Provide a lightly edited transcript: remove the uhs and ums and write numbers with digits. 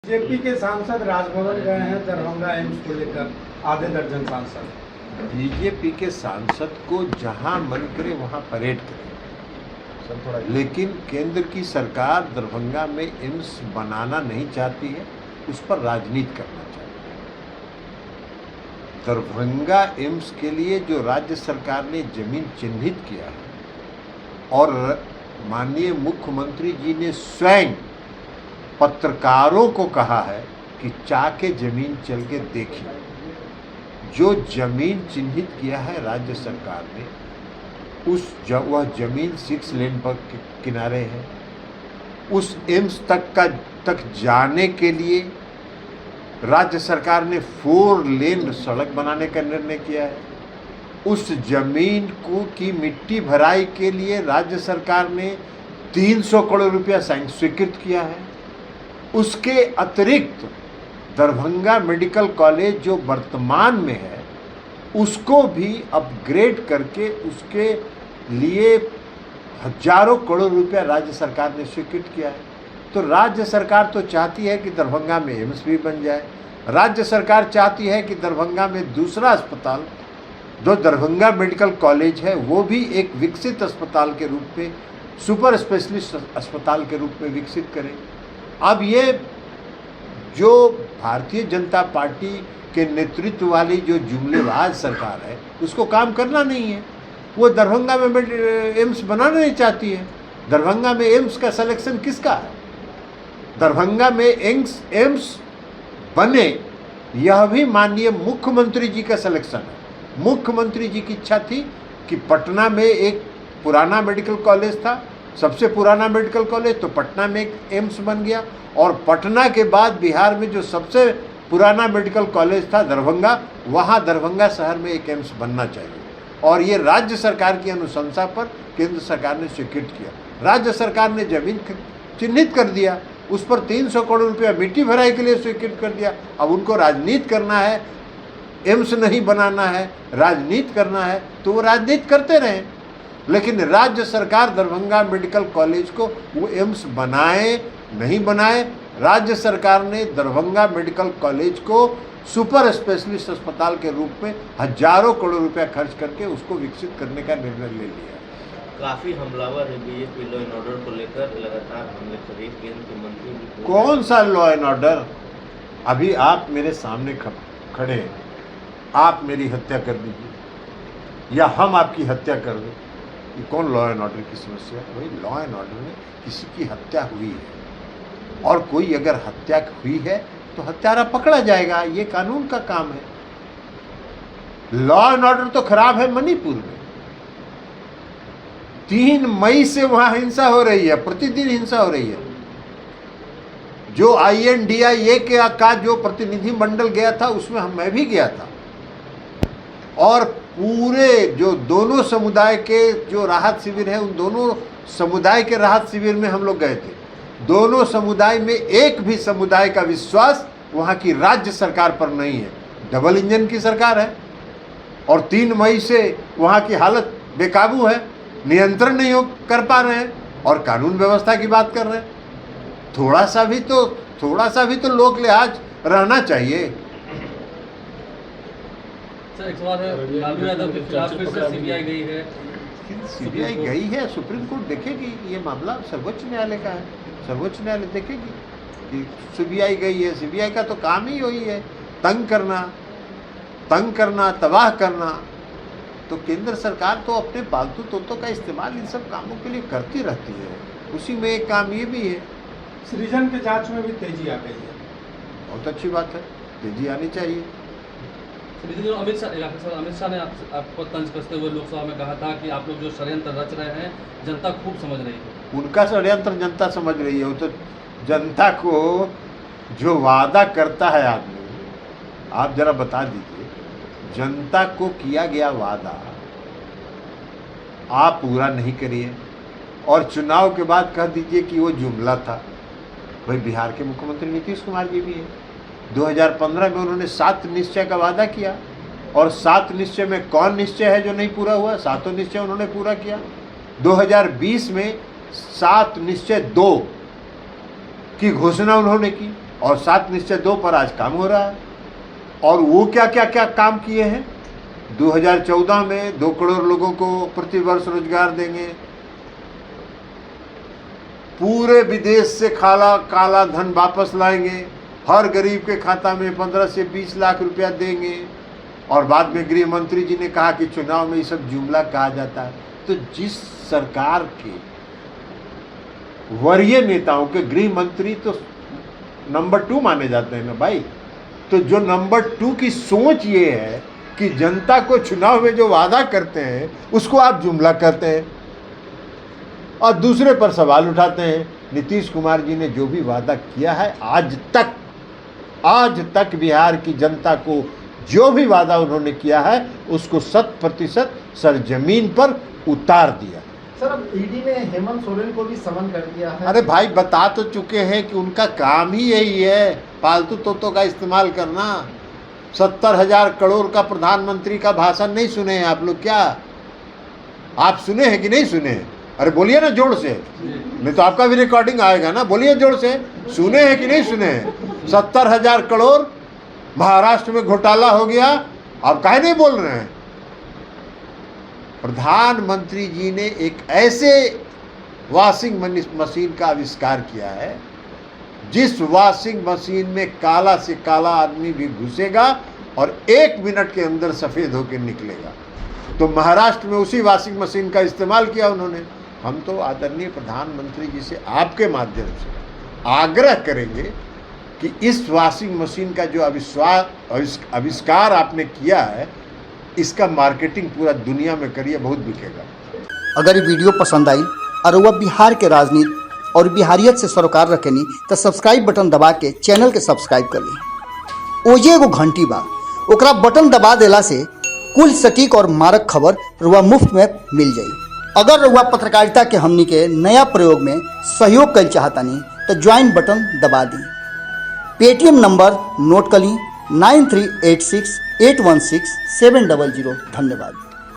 JP के सांसद राजभवन गए हैं दरभंगा एम्स को लेकर, आधे दर्जन सांसद। बीजेपी के सांसद को जहां मन करे वहां परेड करे, लेकिन केंद्र की सरकार दरभंगा में एम्स बनाना नहीं चाहती है, उस पर राजनीति करना चाहती है। दरभंगा एम्स के लिए जो राज्य सरकार ने जमीन चिन्हित किया है और माननीय मुख्यमंत्री जी ने स्वयं पत्रकारों को कहा है कि चाके जमीन चल के देखिए, जो जमीन चिन्हित किया है राज्य सरकार ने, वह जमीन 6 लेन पर किनारे है। उस एम्स तक जाने के लिए राज्य सरकार ने 4 लेन सड़क बनाने का निर्णय किया है। उस जमीन की मिट्टी भराई के लिए राज्य सरकार ने 300 करोड़ रुपया स्वीकृत किया है। उसके अतिरिक्त दरभंगा मेडिकल कॉलेज जो वर्तमान में है, उसको भी अपग्रेड करके उसके लिए हजारों करोड़ रुपया राज्य सरकार ने स्वीकृत किया है। तो राज्य सरकार तो चाहती है कि दरभंगा में एम्स भी बन जाए। राज्य सरकार चाहती है कि दरभंगा में दूसरा अस्पताल, जो दरभंगा मेडिकल कॉलेज है, वो भी एक विकसित अस्पताल के रूप में, सुपर स्पेशलिस्ट अस्पताल के रूप में विकसित करें। अब ये जो भारतीय जनता पार्टी के नेतृत्व वाली जो जुमलेबाज सरकार है, उसको काम करना नहीं है। वो दरभंगा में एम्स बनाना नहीं चाहती है। दरभंगा में एम्स का सिलेक्शन किसका है? दरभंगा में एम्स बने, यह भी माननीय मुख्यमंत्री जी का सिलेक्शन है। मुख्यमंत्री जी की इच्छा थी कि पटना में एक पुराना मेडिकल कॉलेज था, सबसे पुराना मेडिकल कॉलेज, तो पटना में एक एम्स बन गया। और पटना के बाद बिहार में जो सबसे पुराना मेडिकल कॉलेज था दरभंगा, वहाँ दरभंगा शहर में एक एम्स बनना चाहिए। और ये राज्य सरकार की अनुशंसा पर केंद्र सरकार ने स्वीकृत किया। राज्य सरकार ने जमीन चिन्हित कर दिया, उस पर 300 करोड़ रुपया मिट्टी भराई के लिए स्वीकृत कर दिया। अब उनको राजनीति करना है, एम्स नहीं बनाना है, राजनीति करना है, तो वो राजनीति करते रहें। लेकिन राज्य सरकार दरभंगा मेडिकल कॉलेज को वो एम्स बनाए नहीं बनाए, राज्य सरकार ने दरभंगा मेडिकल कॉलेज को सुपर स्पेशलिस्ट अस्पताल के रूप में हजारों करोड़ रुपया खर्च करके उसको विकसित करने का निर्णय ले लिया। काफी हमलावर है बीजेपी लॉ एंड ऑर्डर को लेकर, लगातार हमले कर रही है। केंद्र के मंत्री भी कौन सा लॉ एंड ऑर्डर? अभी आप मेरे सामने खड़े हैं, आप मेरी हत्या कर दीजिए या हम आपकी हत्या कर दें, ये कौन लॉ एंड ऑर्डर की समस्या है? भाई लॉ एंड ऑर्डर में किसी की हत्या हुई है और कोई अगर हत्या हुई है तो हत्यारा पकड़ा जाएगा, ये कानून का काम है। लॉ एंड ऑर्डर तो खराब है मणिपुर में। 3 मई से वहां हिंसा हो रही है, प्रतिदिन हिंसा हो रही है। जो INDIA का जो प्रतिनिधि मंडल गया था, उसमें मैं भी गया था। और पूरे जो दोनों समुदाय के जो राहत शिविर है, उन दोनों समुदाय के राहत शिविर में हम लोग गए थे। दोनों समुदाय में एक भी समुदाय का विश्वास वहाँ की राज्य सरकार पर नहीं है। डबल इंजन की सरकार है और 3 मई से वहाँ की हालत बेकाबू है, नियंत्रण नहीं कर पा रहे हैं और कानून व्यवस्था की बात कर रहे हैं। थोड़ा सा भी तो लोक लिहाज रहना चाहिए। सर, एक सवाल है, लालू यादव के खिलाफ फिर से सीबीआई गई है। सीबीआई गई है, सुप्रीम कोर्ट देखेगी। ये मामला सर्वोच्च न्यायालय का है, सर्वोच्च न्यायालय देखेगी कि सीबीआई गई है। सीबीआई का तो काम ही वही है, तंग करना, तबाह करना। तो केंद्र सरकार तो अपने पालतू तोतों का इस्तेमाल इन सब कामों के लिए करती रहती है, उसी में एक काम ये भी है। सृजन के जांच में भी तेजी आ गई है, बहुत अच्छी बात है, तेजी आनी चाहिए। अमित शाह ने आपको तंज कसते हुए लोकसभा में कहा था कि आप लोग जो षड्यंत्र रच रहे हैं, जनता खूब समझ रही है। उनका षड्यंत्र जनता समझ रही है। वो तो जनता को जो वादा करता है आदमी, आप जरा बता दीजिए, जनता को किया गया वादा आप पूरा नहीं करिए और चुनाव के बाद कह दीजिए कि वो जुमला था। भाई बिहार के मुख्यमंत्री नीतीश कुमार जी भी हैं। 2015 में उन्होंने 7 निश्चय का वादा किया और 7 निश्चय में कौन निश्चय है जो नहीं पूरा हुआ? 7 निश्चय उन्होंने पूरा किया। 2020 में 7 निश्चय 2 की घोषणा उन्होंने की और 7 निश्चय 2 पर आज काम हो रहा है। और वो क्या क्या क्या काम किए हैं। 2014 में 2 करोड़ लोगों को प्रति वर्ष रोजगार देंगे, पूरे विदेश से काला धन वापस लाएंगे, हर गरीब के खाता में 15 से 20 लाख रुपया देंगे। और बाद में गृह मंत्री जी ने कहा कि चुनाव में ये सब जुमला कहा जाता है। तो जिस सरकार के वरीय नेताओं के गृह मंत्री तो नंबर 2 माने जाते हैं ना भाई, तो जो नंबर 2 की सोच ये है कि जनता को चुनाव में जो वादा करते हैं उसको आप जुमला करते हैं और दूसरे पर सवाल उठाते हैं। नीतीश कुमार जी ने जो भी वादा किया है आज तक बिहार की जनता को जो भी वादा उन्होंने किया है उसको 100% सरजमीन पर उतार दिया। सर, अब ईडी ने हेमंत सोरेन को भी समन कर दिया है। अरे भाई बता तो चुके हैं कि उनका काम ही यही है, फालतू तोतों का इस्तेमाल करना। 70,000 करोड़ का प्रधानमंत्री का भाषण नहीं सुने हैं आप लोग? क्या आप सुने हैं कि नहीं सुने हैं? अरे बोलिए ना जोर से, नहीं तो आपका भी रिकॉर्डिंग आएगा ना। बोलिए जोर से, सुने हैं कि नहीं सुने हैं? 70,000 करोड़ महाराष्ट्र में घोटाला हो गया, आप काहे नहीं बोल रहे हैं? प्रधानमंत्री जी ने एक ऐसे वॉशिंग मशीन का आविष्कार किया है जिस वॉशिंग मशीन में काला से काला आदमी भी घुसेगा और 1 मिनट के अंदर सफ़ेद होकर निकलेगा। तो महाराष्ट्र में उसी वॉशिंग मशीन का इस्तेमाल किया उन्होंने। हम तो आदरणीय प्रधानमंत्री जी से आपके माध्यम से आग्रह करेंगे कि इस वॉशिंग मशीन का जो आविष्कार आपने किया है इसका मार्केटिंग पूरा दुनिया में करिए, बहुत बिकेगा। अगर ये वीडियो पसंद आई और वह बिहार के राजनीति और बिहारियत से सरोकार रखेनी तो सब्सक्राइब बटन दबा के चैनल के सब्सक्राइब कर ली। ओजे एगो घंटी बा, ओकरा बटन दबा देला से कुल सटीक और मारक खबर रुआ मुफ्त में मिल जाई। अगर रुआ पत्रकारिता के हमनी के नया प्रयोग में सहयोग कर चाहतानी तो ज्वाइन बटन दबा दी। पेटीएम नंबर नोट कर ली 9386816700। धन्यवाद।